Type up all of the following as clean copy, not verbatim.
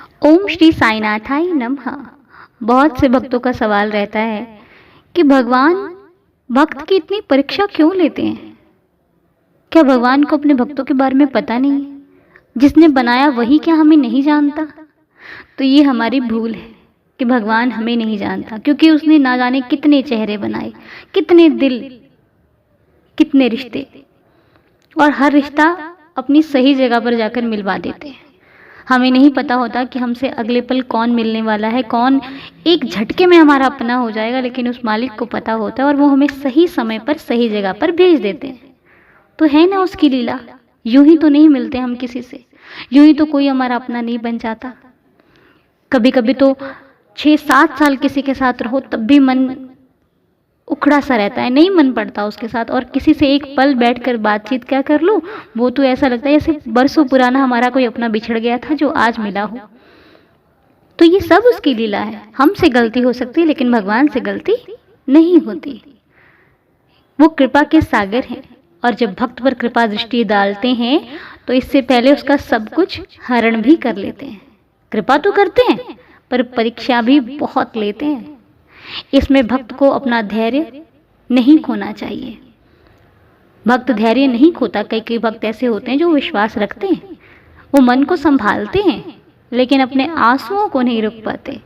ओम श्री साईनाथाय नमः। बहुत से भक्तों का सवाल रहता है कि भगवान भक्त की इतनी परीक्षा क्यों लेते हैं? क्या भगवान को अपने भक्तों के बारे में पता नहीं है? जिसने बनाया वही क्या हमें नहीं जानता? तो ये हमारी भूल है कि भगवान हमें नहीं जानता, क्योंकि उसने ना जाने कितने चेहरे बनाए, कितने दिल, कितने रिश्ते, और हर रिश्ता अपनी सही जगह पर जाकर मिलवा देते हैं। हमें नहीं पता होता कि हमसे अगले पल कौन मिलने वाला है, कौन एक झटके में हमारा अपना हो जाएगा, लेकिन उस मालिक को पता होता है और वो हमें सही समय पर सही जगह पर भेज देते हैं। तो है ना उसकी लीला। यूं ही तो नहीं मिलते हम किसी से, यूं ही तो कोई हमारा अपना नहीं बन जाता। कभी कभी तो 6-7 साल किसी के साथ रहो तब भी मन उखड़ा सा रहता है, नहीं मन पड़ता उसके साथ। और किसी से एक पल बैठकर बातचीत क्या कर लूं, वो तो ऐसा लगता है जैसे बरसों पुराना हमारा कोई अपना बिछड़ गया था जो आज मिला हो। तो ये सब उसकी लीला है। हमसे गलती हो सकती है लेकिन भगवान से गलती नहीं होती। वो कृपा के सागर हैं और जब भक्त पर कृपा दृष्टि डालते हैं तो इससे पहले उसका सब कुछ हरण भी कर लेते हैं। कृपा तो करते हैं पर परीक्षा भी बहुत लेते हैं। इसमें भक्त को अपना धैर्य नहीं खोना चाहिए। भक्त धैर्य नहीं खोता। कई कई भक्त ऐसे होते हैं जो विश्वास रखते हैं, वो मन को संभालते हैं लेकिन अपने आंसुओं को नहीं रोक पाते।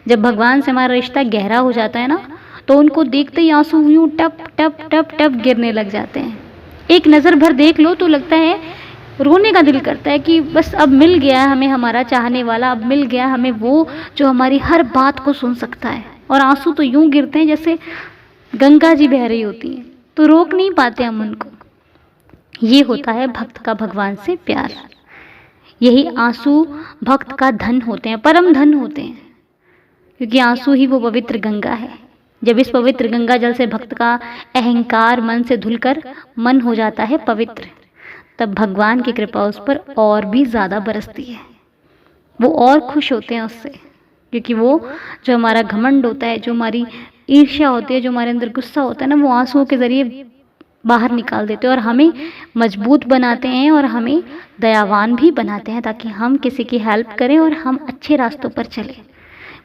जब भगवान से हमारा रिश्ता गहरा हो जाता है ना, तो उनको देखते ही आंसू यूं टप टप टप टप गिरने लग जाते हैं। एक नज़र भर देख लो तो लगता है, रोने का दिल करता है कि बस अब मिल गया हमें हमारा चाहने वाला, अब मिल गया हमें वो जो हमारी हर बात को सुन सकता है। और आंसू तो यूं गिरते हैं जैसे गंगा जी बह रही होती हैं, तो रोक नहीं पाते हम उनको। ये होता है भक्त का भगवान से प्यार। यही आंसू भक्त का धन होते हैं, परम धन होते हैं, क्योंकि आंसू ही वो पवित्र गंगा है। जब इस पवित्र गंगा जल से भक्त का अहंकार मन से धुलकर मन हो जाता है पवित्र, तब भगवान की कृपा उस पर और भी ज़्यादा बरसती है। वो और खुश होते हैं उससे, क्योंकि वो जो हमारा घमंड होता है, जो हमारी ईर्ष्या होती है, जो हमारे अंदर गुस्सा होता है ना, वो आंसुओं के ज़रिए बाहर निकाल देते हैं और हमें मजबूत बनाते हैं और हमें दयावान भी बनाते हैं, ताकि हम किसी की हेल्प करें और हम अच्छे रास्तों पर चलें।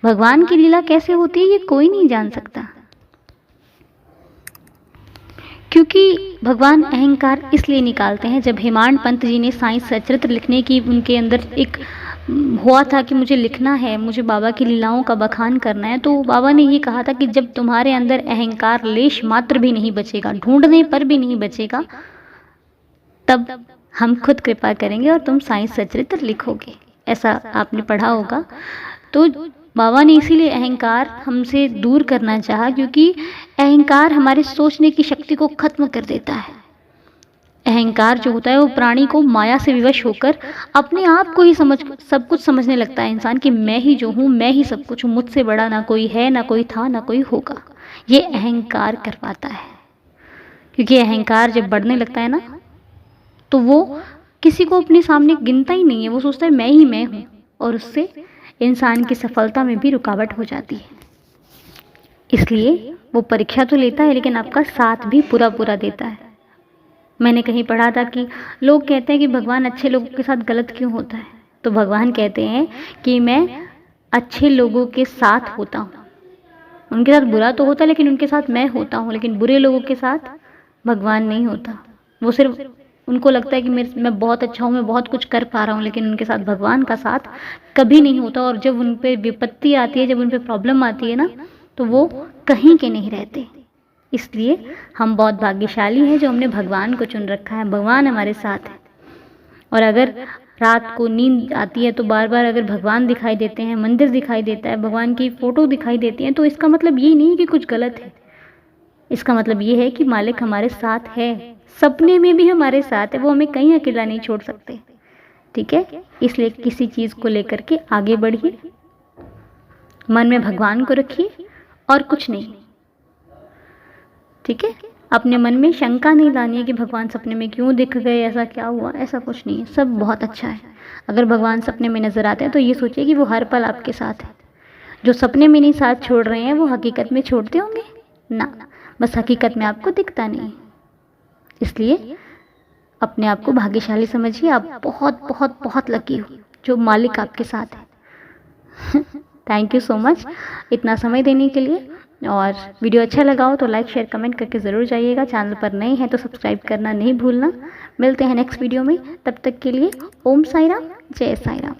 भगवान की लीला कैसे होती है ये कोई नहीं जान सकता, क्योंकि भगवान अहंकार इसलिए निकालते हैं। जब हेमाड पंत जी ने साईं सचरित्र लिखने की उनके अंदर एक हुआ था कि मुझे लिखना है, मुझे बाबा की लीलाओं का बखान करना है, तो बाबा ने ये कहा था कि जब तुम्हारे अंदर अहंकार लेश मात्र भी नहीं बचेगा, ढूंढने पर भी नहीं बचेगा, तब हम खुद कृपा करेंगे और तुम साईं सचरित्र लिखोगे। ऐसा आपने पढ़ा होगा। तो बाबा ने इसीलिए अहंकार हमसे दूर करना चाहा, क्योंकि अहंकार हमारे सोचने की शक्ति को खत्म कर देता है। अहंकार जो होता है वो प्राणी को माया से विवश होकर अपने आप को ही सब कुछ समझने लगता है इंसान, कि मैं ही जो हूँ, मैं ही सब कुछ हूँ, मुझसे बड़ा ना कोई है, ना कोई था, ना कोई होगा। ये अहंकार करवाता है, क्योंकि अहंकार जब बढ़ने लगता है ना, तो वो किसी को अपने सामने गिनता ही नहीं है। वो सोचता है मैं ही मैं हूँ, और उससे इंसान की सफलता में भी रुकावट हो जाती है। इसलिए वो परीक्षा तो लेता है लेकिन आपका साथ भी पूरा पूरा देता है। मैंने कहीं पढ़ा था कि लोग कहते हैं कि भगवान अच्छे लोगों के साथ गलत क्यों होता है, तो भगवान कहते हैं कि मैं अच्छे लोगों के साथ होता हूँ। उनके साथ बुरा तो होता है लेकिन उनके साथ मैं होता हूँ, लेकिन बुरे लोगों के साथ भगवान नहीं होता। वो सिर्फ उनको लगता है कि मैं बहुत अच्छा हूँ, मैं बहुत कुछ कर पा रहा हूँ, लेकिन उनके साथ भगवान का साथ कभी नहीं होता। और जब उन पर विपत्ति आती है, जब उन पर प्रॉब्लम आती है ना, तो वो कहीं के नहीं रहते। इसलिए हम बहुत भाग्यशाली हैं जो हमने भगवान को चुन रखा है। भगवान हमारे साथ है। और अगर रात को नींद आती है तो बार बार अगर भगवान दिखाई देते हैं, मंदिर दिखाई देता है, भगवान की फ़ोटो दिखाई देती है, तो इसका मतलब ये नहीं कि कुछ गलत है। इसका मतलब ये है कि मालिक हमारे साथ है, सपने में भी हमारे साथ है। वो हमें कहीं अकेला नहीं छोड़ सकते। ठीक है, इसलिए किसी चीज़ को लेकर के आगे बढ़िए, मन में भगवान को रखिए और कुछ नहीं। ठीक है, अपने मन में शंका नहीं लानी है कि भगवान सपने में क्यों दिख गए, ऐसा क्या हुआ, ऐसा कुछ नहीं है। सब बहुत अच्छा है। अगर भगवान सपने में नज़र आते हैं तो ये सोचिए कि वो हर पल आपके साथ है। जो सपने में नहीं साथ छोड़ रहे हैं वो हकीकत में छोड़ते होंगे ना, बस हकीकत में आपको दिखता नहीं। इसलिए अपने आप को भाग्यशाली समझिए। आप बहुत बहुत बहुत लकी हो जो मालिक आपके साथ है। थैंक यू सो मच इतना समय देने के लिए। और वीडियो अच्छा लगा हो तो लाइक शेयर कमेंट करके ज़रूर जाइएगा। चैनल पर नए हैं तो सब्सक्राइब करना नहीं भूलना। मिलते हैं नेक्स्ट वीडियो में, तब तक के लिए ओम साई राम, जय साई राम।